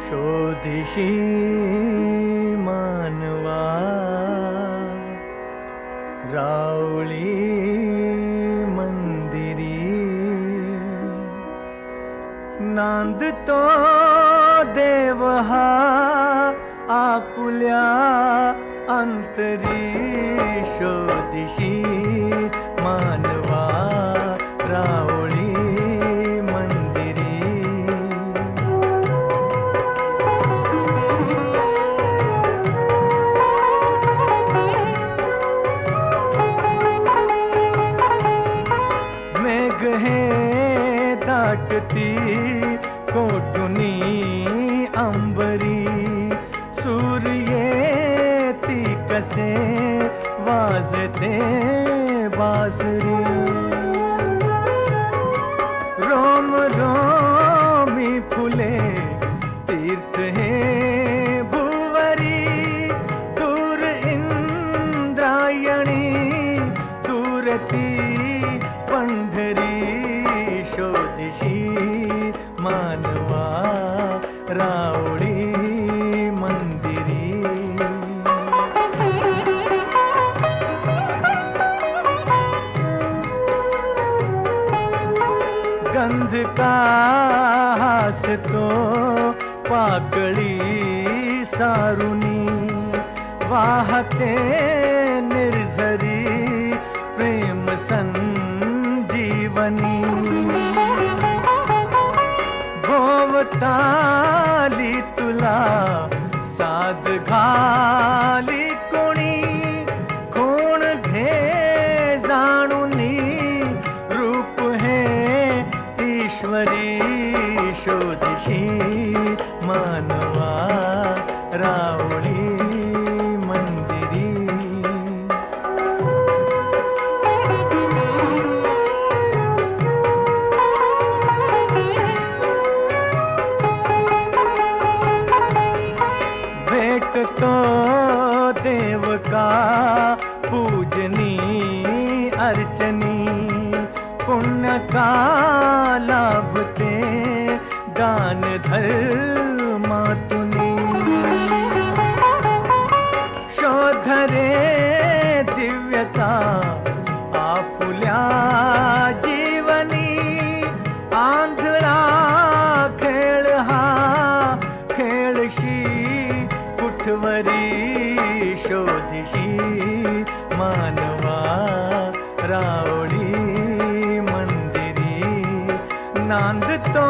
शोधिशी मानवा रावळी मंदिरी नांदतो देव हा आपुल्या अंतरी शोधिशी मानवा रावळी मंदिरी मेघ हे दाटती कोठुनी अंबरी सूर्येती कसे वाजते बासरी रोम रोमी फुले तीर्थ हे भुवरी दूर इंद्रायणी दूरती पंढरी शोधिशी मानवा रावळी मंदिरी गंध का हसतो पाकळी सारुनी वाहते निर्झरी प्रेम संजीवनी भोवताली तुला साध घाली कोणी कोण घे जाणुनी रूप हे ईश्वरी शोधिशी मानवा रावळी मंदिरी भेटतो देव का पूजनी अर्चनी पुण्य का लाभते दान धर्मातुनी शोधरे दिव्यता आपुल्या जीवनी आंधळा खेळ हा खेळशी कुठवरी शोधिशी मानवा रावळी मंदिरी नांदतो